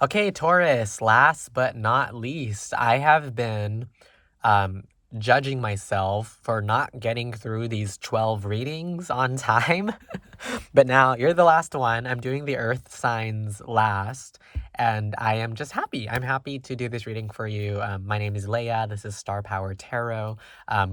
Okay, Taurus, last but not least, I have been um, judging myself for not getting through these 12 readings on time. But now you're the last one. I'm doing the earth signs last, and I am just happy. I'm happy to do this reading for you. My name is Leia. This is Star Power Tarot.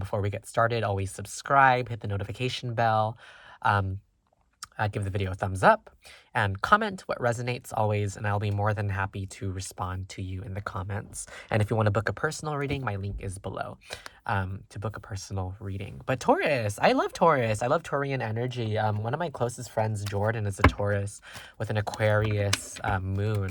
Before we get started, always subscribe, hit the notification bell. Um, Give the video a thumbs up and comment what resonates always, and I'll be more than happy to respond to you in the comments. And if you want to book a personal reading, my link is below to book a personal reading. But Taurus, I love Taurus. I love Taurian energy. One of my closest friends, Jordan, is a Taurus with an Aquarius moon,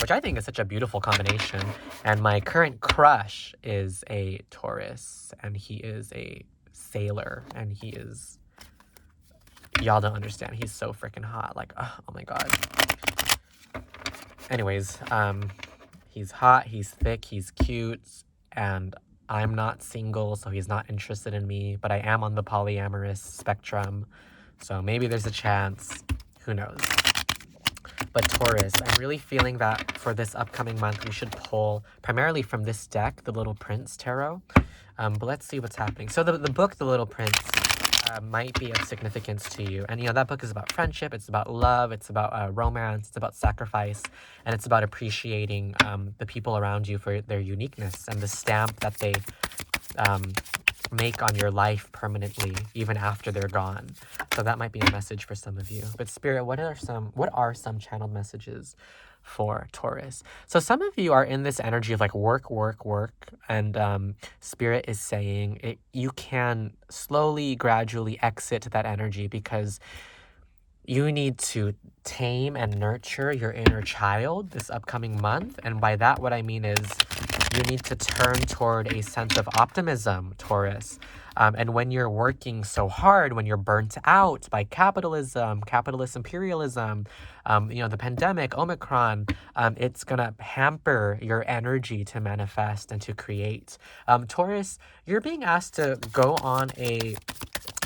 which I think is such a beautiful combination. And my current crush is a Taurus, and he is a sailor, and he is... Y'all don't understand. He's so freaking hot. Like, oh my god. Anyways, he's hot, he's thick, he's cute, and I'm not single, so he's not interested in me, but I am on the polyamorous spectrum, so maybe there's a chance. Who knows? But Taurus, I'm really feeling that for this upcoming month, we should pull primarily from this deck, the Little Prince Tarot. But let's see what's happening. So the book, The Little Prince, might be of significance to you. And, you know, that book is about friendship, it's about love, it's about romance, it's about sacrifice, and it's about appreciating the people around you for their uniqueness and the stamp that they make on your life permanently, even after they're gone. So that might be a message for some of you. But Spirit, what are some channeled messages for Taurus? So some of you are in this energy of like work, and Spirit is saying you can slowly, gradually exit that energy because you need to tame and nurture your inner child this upcoming month. And by that, what I mean is you need to turn toward a sense of optimism, Taurus. And when you're working so hard, when you're burnt out by capitalism, capitalist imperialism, you know, the pandemic, Omicron, it's going to hamper your energy to manifest and to create. Taurus, you're being asked to go on a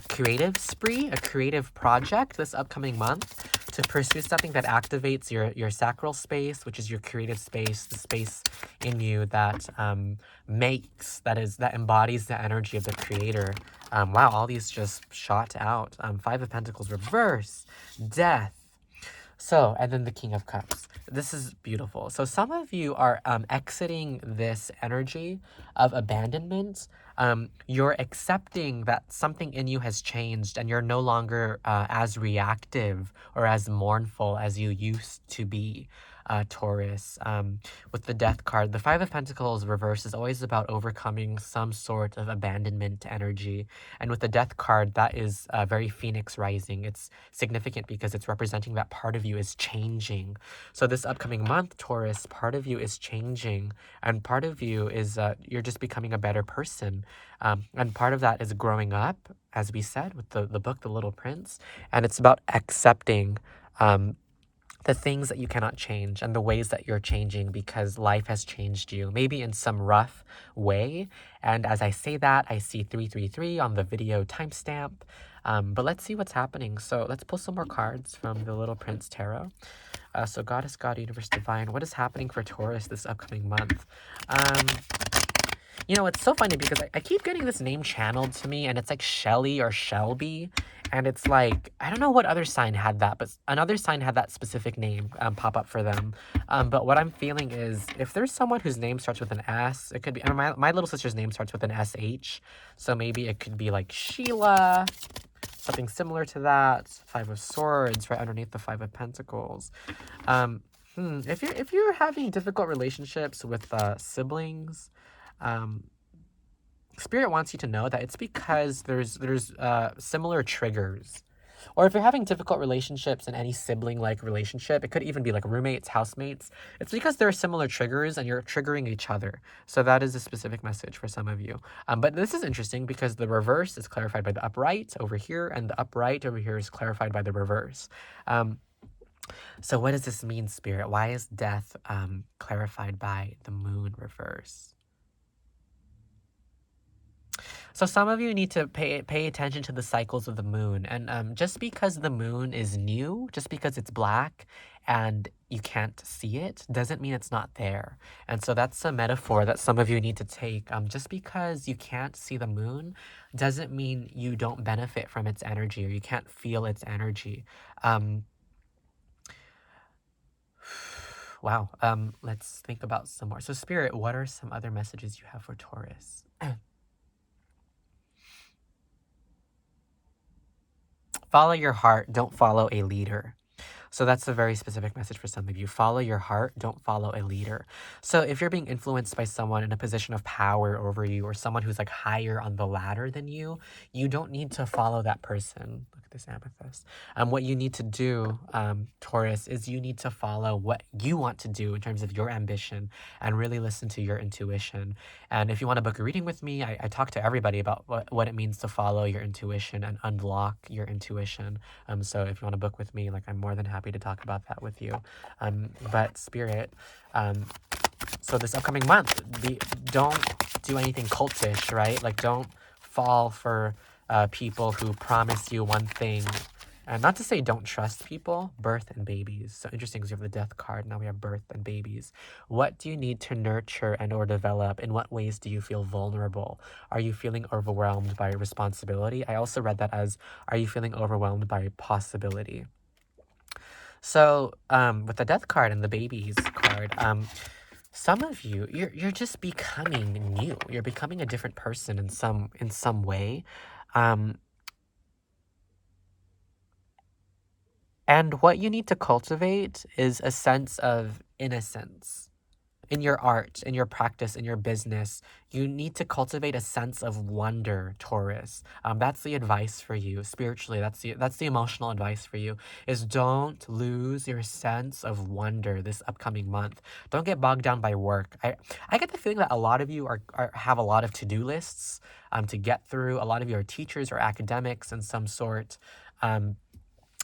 creative spree, a creative project this upcoming month to pursue something that activates your sacral space, which is your creative space, the space in you that that embodies the energy of the creator. Wow, all these just shot out. Five of Pentacles reverse, death. So, and then the King of Cups. This is beautiful. So some of you are exiting this energy of abandonment. You're accepting that something in you has changed and you're no longer as reactive or as mournful as you used to be, Taurus. With the Death card, the Five of Pentacles reverse is always about overcoming some sort of abandonment energy. And with the Death card, that is very Phoenix rising. It's significant because it's representing that part of you is changing. So this upcoming month, Taurus, part of you is changing, and part of you is you're just becoming a better person. And part of that is growing up, as we said, with the book, The Little Prince. And it's about accepting the things that you cannot change and the ways that you're changing because life has changed you, maybe in some rough way. And as I say that, I see 333 on the video timestamp. But let's see what's happening. So let's pull some more cards from the Little Prince Tarot. So Goddess, God, Universe, Divine, what is happening for Taurus this upcoming month? You know, it's so funny because I keep getting this name channeled to me, and it's like Shelly or Shelby. And it's like, I don't know what other sign had that, but another sign had that specific name pop up for them. But what I'm feeling is if there's someone whose name starts with an S, it could be, I mean, my little sister's name starts with an SH. So maybe it could be like Sheila, something similar to that. Five of Swords right underneath the Five of Pentacles. If you're having difficult relationships with siblings, Spirit wants you to know that it's because there's similar triggers. Or if you're having difficult relationships in any sibling-like relationship, it could even be like roommates, housemates. It's because there are similar triggers and you're triggering each other. So that is a specific message for some of you. But this is interesting because the reverse is clarified by the upright over here, and the upright over here is clarified by the reverse. So what does this mean, Spirit? Why is death clarified by the moon reverse? So some of you need to pay attention to the cycles of the moon. And just because the moon is new, just because it's black and you can't see it, doesn't mean it's not there. And so that's a metaphor that some of you need to take. Just because you can't see the moon doesn't mean you don't benefit from its energy or you can't feel its energy. Um, wow. Let's think about some more. So Spirit, what are some other messages you have for Taurus? Follow your heart, don't follow a leader. So that's a very specific message for some of you. Follow your heart, don't follow a leader. So if you're being influenced by someone in a position of power over you or someone who's like higher on the ladder than you don't need to follow that person. Look at this amethyst. What you need to do, Taurus, is you need to follow what you want to do in terms of your ambition and really listen to your intuition. And if you want to book a reading with me, I talk to everybody about what it means to follow your intuition and unlock your intuition. So if you want to book with me, like I'm more than happy to talk about that with you. But Spirit, so this upcoming month, don't do anything cultish, right? Like don't fall for people who promise you one thing. And not to say don't trust people, birth and babies. So interesting because you have the death card. Now we have birth and babies. What do you need to nurture and or develop? In what ways do you feel vulnerable? Are you feeling overwhelmed by responsibility? I also read that as, are you feeling overwhelmed by possibility? So with the death card and the babies card, some of you, you're just becoming new. You're becoming a different person in some way. Um, And what you need to cultivate is a sense of innocence in your art, in your practice, in your business. You need to cultivate a sense of wonder, Taurus. That's the advice for you spiritually. That's the emotional advice for you. Is don't lose your sense of wonder this upcoming month. Don't get bogged down by work. I get the feeling that a lot of you have a lot of to-do lists to get through. A lot of you are teachers or academics in some sort.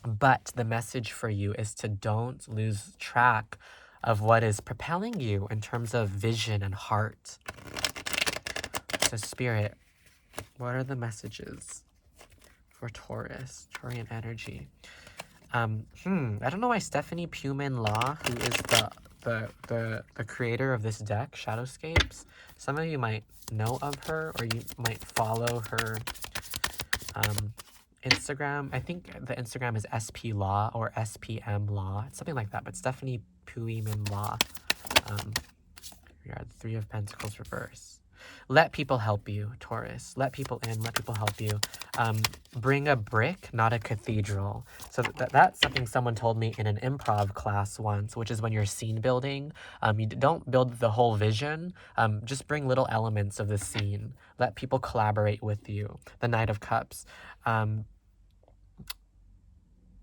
But the message for you is to don't lose track of what is propelling you in terms of vision and heart. So Spirit, what are the messages for Taurus, Taurian energy? I don't know why Stephanie Puman Law, who is the creator of this deck, Shadowscapes, some of you might know of her or you might follow her Instagram. I think the Instagram is SP Law or SPM Law. It's something like that. But Stephanie Puiman Law. We are the Three of Pentacles reverse. Let people help you, Taurus. Let people in. Let people help you. Bring a brick, not a cathedral. So that's something someone told me in an improv class once, which is when you're scene building. You don't build the whole vision. Just bring little elements of the scene. Let people collaborate with you. The Knight of Cups.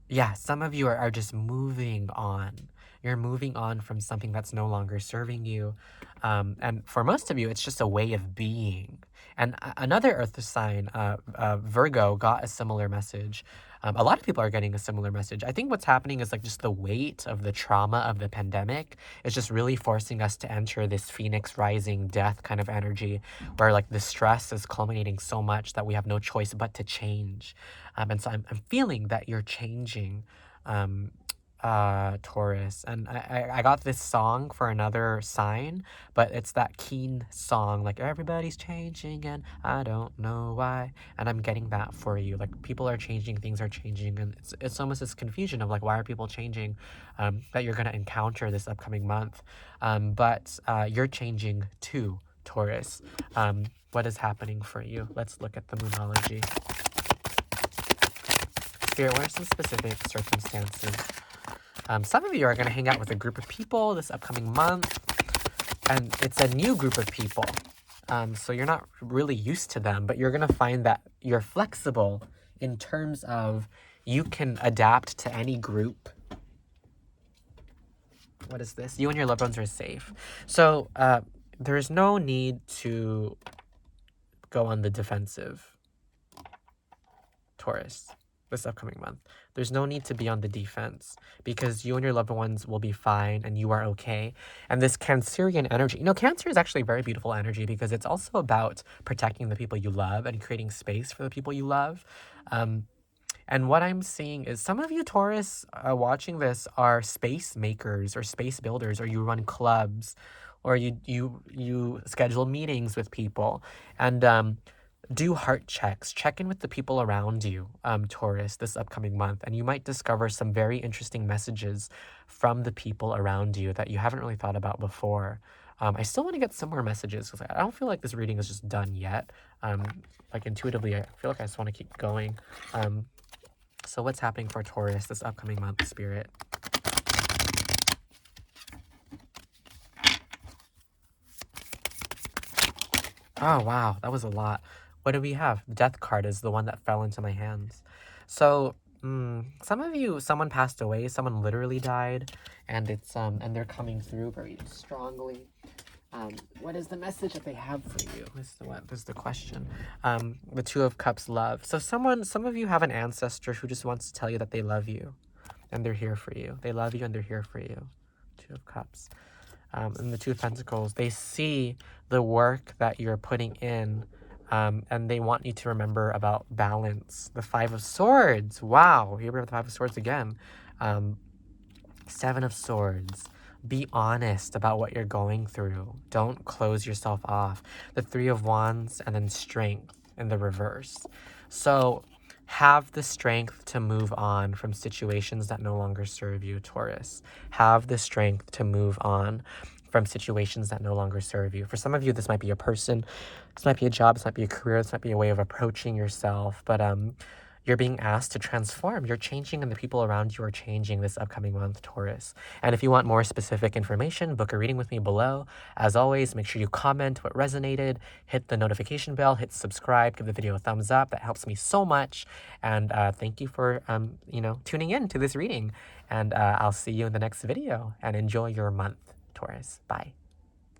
Yeah, some of you are just moving on. You're moving on from something that's no longer serving you. And for most of you, it's just a way of being. And another earth sign, Virgo, got a similar message. A lot of people are getting a similar message. I think what's happening is like just the weight of the trauma of the pandemic is just really forcing us to enter this phoenix rising death kind of energy where like the stress is culminating so much that we have no choice but to change. And so I'm feeling that you're changing, Taurus. And I got this song for another sign, but it's that keen song, like everybody's changing and I don't know why. And I'm getting that for you. Like people are changing, things are changing, and it's almost this confusion of like, why are people changing, that you're gonna encounter this upcoming month. But you're changing too, Taurus. What is happening for you? Let's look at the Moonology. Spirit, what are some specific circumstances? Some of you are going to hang out with a group of people this upcoming month, and it's a new group of people. So you're not really used to them, but you're going to find that you're flexible in terms of you can adapt to any group. What is this? You and your loved ones are safe. So there is no need to go on the defensive, Taurus. this upcoming month. There's no need to be on the defense because you and your loved ones will be fine and you are okay. And this Cancerian energy, Cancer is actually a very beautiful energy because it's also about protecting the people you love and creating space for the people you love. And what I'm seeing is some of you Taurus watching this are space makers or space builders, or you run clubs, or you schedule meetings with people, and do heart checks. Check in with the people around you, Taurus, this upcoming month, and you might discover some very interesting messages from the people around you that you haven't really thought about before. I still want to get some more messages because I don't feel like this reading is just done yet. Like intuitively, I feel like I just want to keep going. So what's happening for Taurus this upcoming month, Spirit? Oh, wow. That was a lot. What do we have? The Death card is the one that fell into my hands. So, some of you, someone passed away, someone literally died, and it's, and they're coming through very strongly. What is the message that they have for you? This is the question. The Two of Cups, love. So some of you have an ancestor who just wants to tell you that they love you and they're here for you. They love you and they're here for you. Two of Cups. And the Two of Pentacles, they see the work that you're putting in, and they want you to remember about balance. The Five of Swords. Wow, here we have the Five of Swords again. Seven of Swords. Be honest about what you're going through. Don't close yourself off. The Three of Wands and then Strength in the reverse. So have the strength to move on from situations that no longer serve you, Taurus. Have the strength to move on from situations that no longer serve you. For some of you, this might be a person, this might be a job, this might be a career, this might be a way of approaching yourself, but you're being asked to transform. You're changing and the people around you are changing this upcoming month, Taurus. And if you want more specific information, book a reading with me below. As always, make sure you comment what resonated, hit the notification bell, hit subscribe, give the video a thumbs up. That helps me so much. And thank you for, tuning in to this reading. And I'll see you in the next video and enjoy your month, Taurus. Bye.